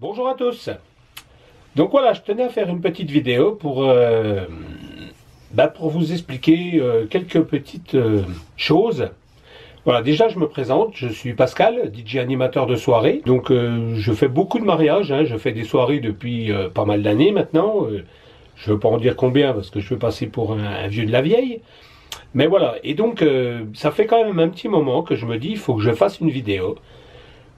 Bonjour à tous. Donc voilà, je tenais à faire une petite vidéo pour vous expliquer quelques petites choses. Voilà, déjà je me présente, je suis Pascal, DJ animateur de soirée. Donc je fais beaucoup de mariages, je fais des soirées depuis pas mal d'années maintenant. Je ne veux pas en dire combien parce que je veux passer pour un vieux de la vieille. Mais voilà, et donc ça fait quand même un petit moment que je me dis, il faut que je fasse une vidéo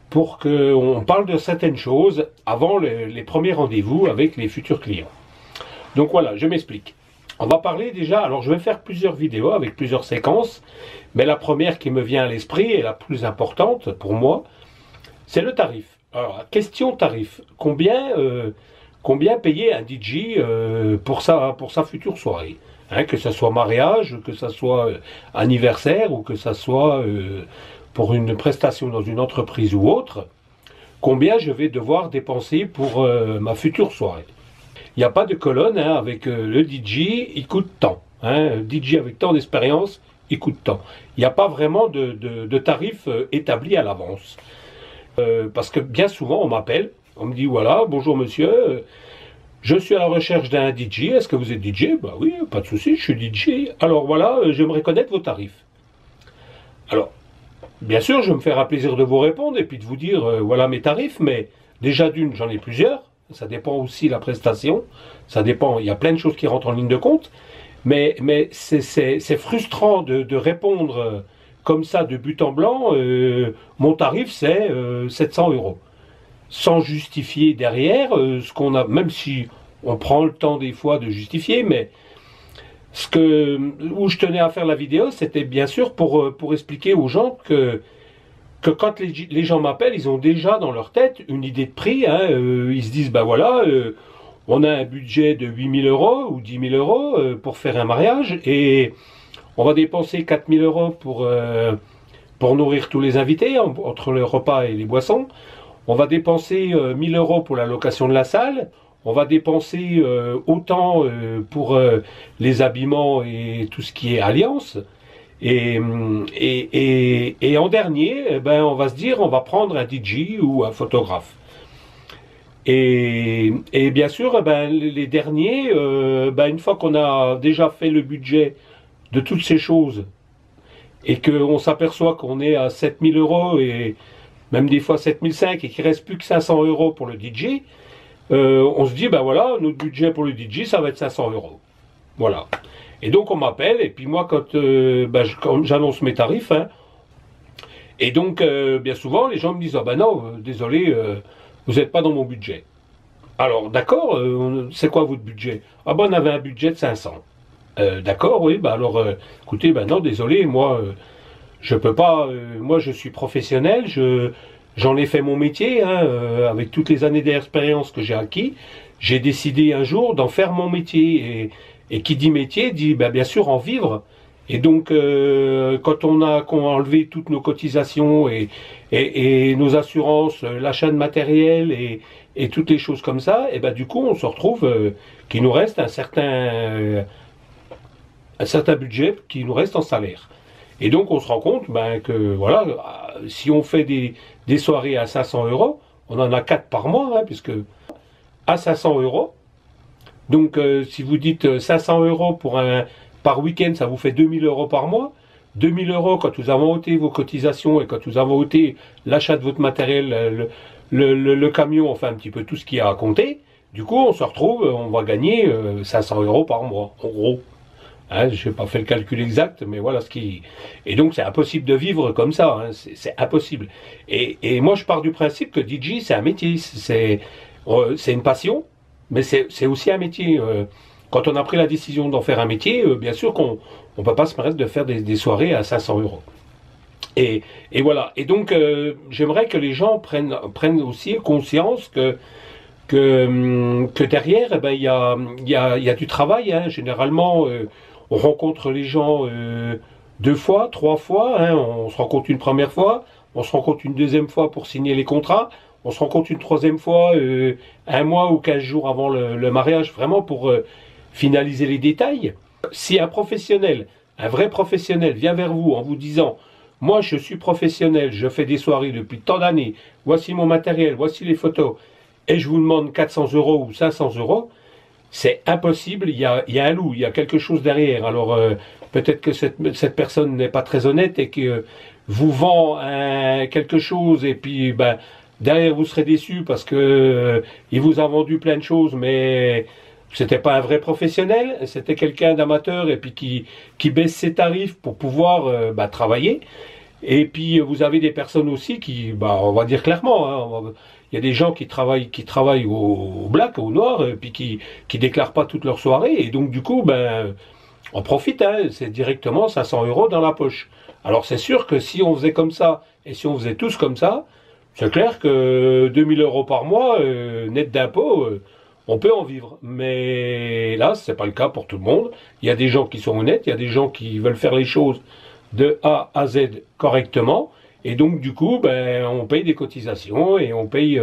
pour qu'on parle de certaines choses avant les premiers rendez-vous avec les futurs clients. Donc voilà, je m'explique. On va parler déjà, alors je vais faire plusieurs vidéos avec plusieurs séquences, mais la première qui me vient à l'esprit et la plus importante pour moi, c'est le tarif. Alors, question tarif, combien payer un DJ pour sa future soirée, que ce soit mariage, que ce soit anniversaire ou que ce soit pour une prestation dans une entreprise ou autre, combien je vais devoir dépenser pour ma future soirée. Il n'y a pas de colonne avec le DJ, il coûte tant. DJ avec tant d'expérience, il coûte tant. Il n'y a pas vraiment de tarif établi à l'avance. Parce que bien souvent on m'appelle, on me dit voilà, bonjour monsieur, je suis à la recherche d'un DJ, est-ce que vous êtes DJ? Bah oui, pas de souci, je suis DJ. Alors voilà, j'aimerais connaître vos tarifs. Alors, bien sûr, je vais me faire un plaisir de vous répondre et puis de vous dire, voilà mes tarifs, mais déjà d'une, j'en ai plusieurs, ça dépend aussi de la prestation, ça dépend, il y a plein de choses qui rentrent en ligne de compte, mais c'est frustrant de répondre comme ça de but en blanc, mon tarif c'est 700 €, sans justifier derrière ce qu'on a, même si on prend le temps des fois de justifier, mais où je tenais à faire la vidéo, c'était bien sûr pour expliquer aux gens que quand les gens m'appellent, ils ont déjà dans leur tête une idée de prix. Ils se disent, ben voilà, on a un budget de 8 000 € ou 10 000 € pour faire un mariage et on va dépenser 4 000 € pour nourrir tous les invités, entre le repas et les boissons. On va dépenser 1 000 € pour la location de la salle. On va dépenser autant pour les habillements et tout ce qui est alliance. Et en dernier, on va se dire, on va prendre un DJ ou un photographe. Et bien sûr, les derniers, une fois qu'on a déjà fait le budget de toutes ces choses et qu'on s'aperçoit qu'on est à 7 000 € et même des fois 7 500 et qu'il ne reste plus que 500 € pour le DJ, on se dit, voilà, notre budget pour le DJ, ça va être 500 €. Voilà. Et donc on m'appelle, et puis moi, quand j'annonce mes tarifs, et donc bien souvent, les gens me disent, non, désolé, vous n'êtes pas dans mon budget. Alors, d'accord, c'est quoi votre budget? On avait un budget de 500. D'accord, oui, alors, écoutez, non, désolé, moi, je peux pas, moi je suis professionnel, j'en ai fait mon métier, avec toutes les années d'expérience que j'ai acquis. J'ai décidé un jour d'en faire mon métier. Et qui dit métier, dit bien sûr en vivre. Et donc, quand on a enlevé toutes nos cotisations et nos assurances, l'achat de matériel et toutes les choses comme ça, et du coup, on se retrouve qu'il nous reste un certain budget qui nous reste en salaire. Et donc on se rend compte que voilà, si on fait des soirées à 500 €, on en a 4 par mois, puisque à 500 €, donc si vous dites 500 € par week-end, ça vous fait 2 000 € par mois. 2 000 € quand vous avez ôté vos cotisations et quand vous avez ôté l'achat de votre matériel, le camion, enfin un petit peu tout ce qu'il y a à compter, du coup on se retrouve, on va gagner 500 € par mois, en gros. Je n'ai pas fait le calcul exact, mais voilà ce qui... Et donc c'est impossible de vivre comme ça, c'est impossible. Et moi je pars du principe que DJ c'est un métier, c'est une passion, mais c'est aussi un métier. Quand on a pris la décision d'en faire un métier, bien sûr qu'on ne peut pas se permettre de faire des soirées à 500 €. Et voilà, et donc j'aimerais que les gens prennent aussi conscience que derrière, il y a du travail, généralement... on rencontre les gens 2 fois, 3 fois, on se rencontre une première fois, on se rencontre une deuxième fois pour signer les contrats, on se rencontre une troisième fois 1 mois ou 15 jours avant le mariage, vraiment pour finaliser les détails. Si un professionnel, un vrai professionnel vient vers vous en vous disant « Moi je suis professionnel, je fais des soirées depuis tant d'années, voici mon matériel, voici les photos », et je vous demande 400 euros ou 500 euros, c'est impossible, il y a un loup, il y a quelque chose derrière. Alors peut-être que cette personne n'est pas très honnête et que vous vend quelque chose et puis ben, derrière vous serez déçu parce que il vous a vendu plein de choses, mais c'était pas un vrai professionnel, c'était quelqu'un d'amateur et puis qui baisse ses tarifs pour pouvoir bah, travailler. Et puis vous avez des personnes aussi qui, bah, on va dire clairement, hein, il y a des gens qui travaillent au black, au noir, et puis qui déclarent pas toute leur soirée, et donc du coup, ben, on profite, hein, c'est directement 500 euros dans la poche. Alors c'est sûr que si on faisait comme ça, et si on faisait tous comme ça, c'est clair que 2000 euros par mois, net d'impôts, on peut en vivre. Mais là, c'est pas le cas pour tout le monde. Il y a des gens qui sont honnêtes, il y a des gens qui veulent faire les choses de A à Z correctement. Et donc, du coup, ben, on paye des cotisations et on paye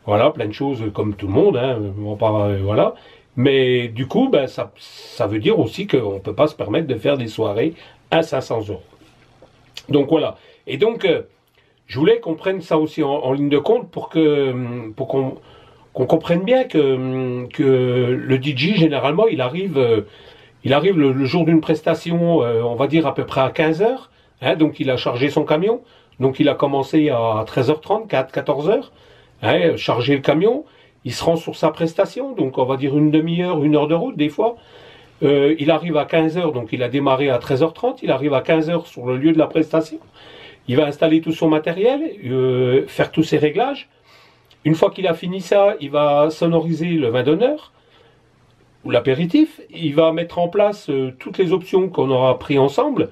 voilà, plein de choses comme tout le monde. Hein, voilà. Mais du coup, ben, ça veut dire aussi qu'on ne peut pas se permettre de faire des soirées à 500 euros. Donc voilà. Et donc, je voulais qu'on prenne ça aussi en ligne de compte pour qu'on comprenne bien que le DJ, généralement, il arrive le jour d'une prestation, on va dire à peu près à 15 heures. Hein, donc il a chargé son camion. Donc il a commencé à 13h30, 14h. Hein, charger le camion. Il se rend sur sa prestation. Donc on va dire une demi-heure, une heure de route des fois. Il arrive à 15h. Donc il a démarré à 13h30. Il arrive à 15h sur le lieu de la prestation. Il va installer tout son matériel, faire tous ses réglages. Une fois qu'il a fini ça, il va sonoriser le vin d'honneur ou l'apéritif. Il va mettre en place toutes les options qu'on aura pris ensemble.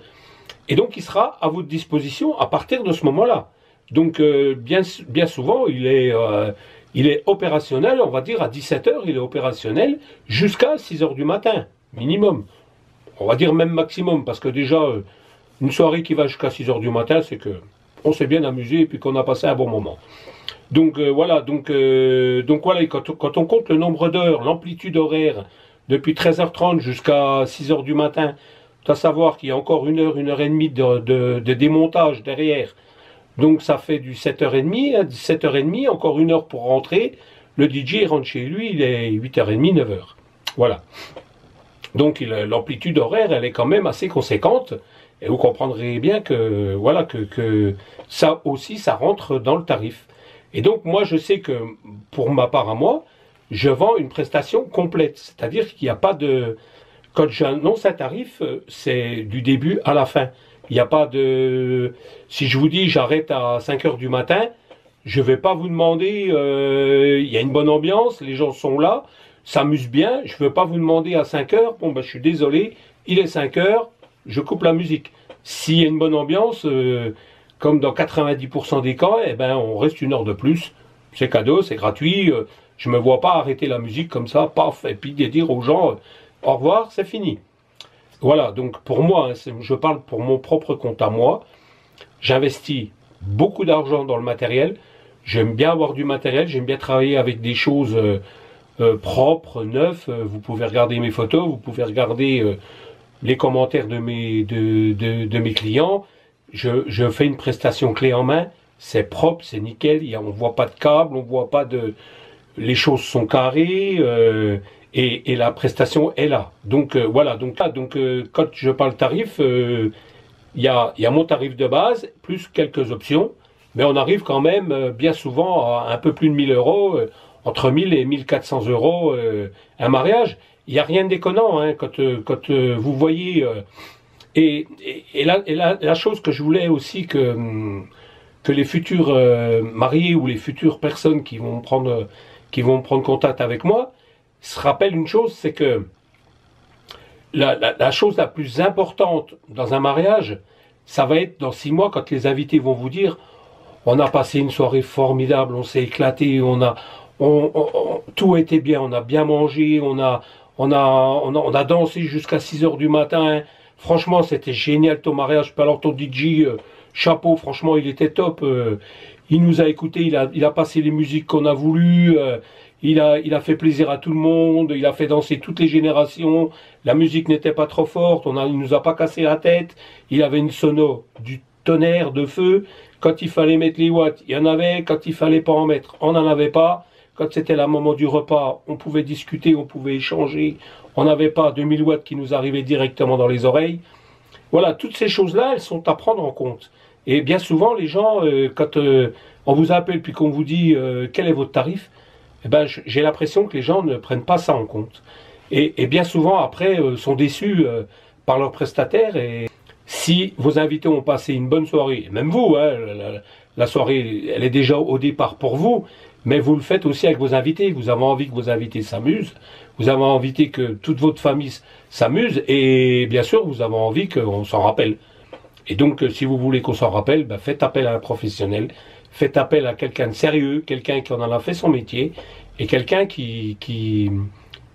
Et donc, il sera à votre disposition à partir de ce moment-là. Donc, bien souvent, il est opérationnel, on va dire, à 17h, il est opérationnel jusqu'à 6h du matin, minimum. On va dire même maximum, parce que déjà, une soirée qui va jusqu'à 6h du matin, c'est que on s'est bien amusé et puis qu'on a passé un bon moment. Donc, voilà, donc voilà, quand on compte le nombre d'heures, l'amplitude horaire, depuis 13h30 jusqu'à 6h du matin, à savoir qu'il y a encore une heure et demie de démontage derrière. Donc ça fait du 7h30, 17h30, encore une heure pour rentrer. Le DJ rentre chez lui, il est 8h30, 9h. Voilà. Donc l'amplitude horaire, elle est quand même assez conséquente. Et vous comprendrez bien que, voilà, que ça aussi, ça rentre dans le tarif. Et donc moi, je sais que, pour ma part à moi, je vends une prestation complète. C'est-à-dire qu'il n'y a pas de... Quand j'annonce un tarif, c'est du début à la fin. Il n'y a pas de... Si je vous dis j'arrête à 5h du matin, je ne vais pas vous demander... il y a une bonne ambiance, les gens sont là, s'amusent bien. Je ne veux pas vous demander à 5h, bon ben je suis désolé, il est 5h, je coupe la musique. S'il y a une bonne ambiance, comme dans 90% des cas, eh ben on reste une heure de plus. C'est cadeau, c'est gratuit. Je ne me vois pas arrêter la musique comme ça, paf, et puis dire aux gens... Au revoir, c'est fini. Voilà, donc pour moi, je parle pour mon propre compte à moi. J'investis beaucoup d'argent dans le matériel. J'aime bien avoir du matériel, j'aime bien travailler avec des choses propres, neuves. Vous pouvez regarder mes photos, vous pouvez regarder les commentaires de mes clients. Je fais une prestation clé en main. C'est propre, c'est nickel. On ne voit pas de câble, on voit pas de... Les choses sont carrées. Et la prestation est là. Donc voilà, donc quand je parle tarif, il y a mon tarif de base, plus quelques options, mais on arrive quand même bien souvent à un peu plus de 1000 euros, entre 1000 et 1400 euros un mariage. Il n'y a rien de déconnant hein, quand vous voyez... la chose que je voulais aussi que les futurs mariés ou les futures personnes qui vont prendre contact avec moi, se rappelle une chose, c'est que la chose la plus importante dans un mariage, ça va être dans 6 mois quand les invités vont vous dire on a passé une soirée formidable, on s'est éclaté, tout a été bien, on a bien mangé, on a dansé jusqu'à 6h du matin. Franchement, c'était génial ton mariage. Alors ton DJ, chapeau, franchement, il était top. Il nous a écoutés, il a passé les musiques qu'on a voulu. Il a fait plaisir à tout le monde, il a fait danser toutes les générations, la musique n'était pas trop forte, il nous a pas cassé la tête, il avait une sono du tonnerre, de feu, quand il fallait mettre les watts, il y en avait, quand il fallait pas en mettre, on n'en avait pas, quand c'était le moment du repas, on pouvait discuter, on pouvait échanger, on n'avait pas 2000 watts qui nous arrivaient directement dans les oreilles. Voilà, toutes ces choses-là, elles sont à prendre en compte. Et bien souvent, les gens, quand on vous appelle puis qu'on vous dit quel est votre tarif, eh ben, j'ai l'impression que les gens ne prennent pas ça en compte. Et bien souvent, après, sont déçus par leurs prestataires. Et si vos invités ont passé une bonne soirée, même vous, hein, la soirée, elle est déjà au départ pour vous, mais vous le faites aussi avec vos invités. Vous avez envie que vos invités s'amusent, vous avez envie que toute votre famille s'amuse, et bien sûr, vous avez envie qu'on s'en rappelle. Et donc, si vous voulez qu'on s'en rappelle, ben, faites appel à un professionnel, faites appel à quelqu'un de sérieux, quelqu'un qui en a fait son métier, et quelqu'un qui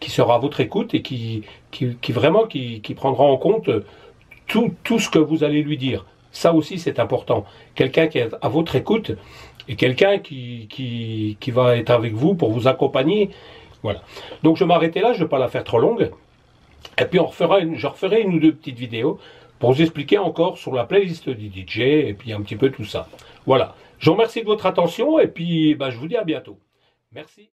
sera à votre écoute et qui vraiment qui prendra en compte tout ce que vous allez lui dire. Ça aussi, c'est important. Quelqu'un qui est à votre écoute et quelqu'un qui va être avec vous pour vous accompagner. Voilà. Donc, je vais m'arrêter là, je ne vais pas la faire trop longue. Et puis, je referai une ou deux petites vidéos pour vous expliquer encore sur la playlist du DJ et puis un petit peu tout ça. Voilà. Je vous remercie de votre attention et puis je vous dis à bientôt. Merci.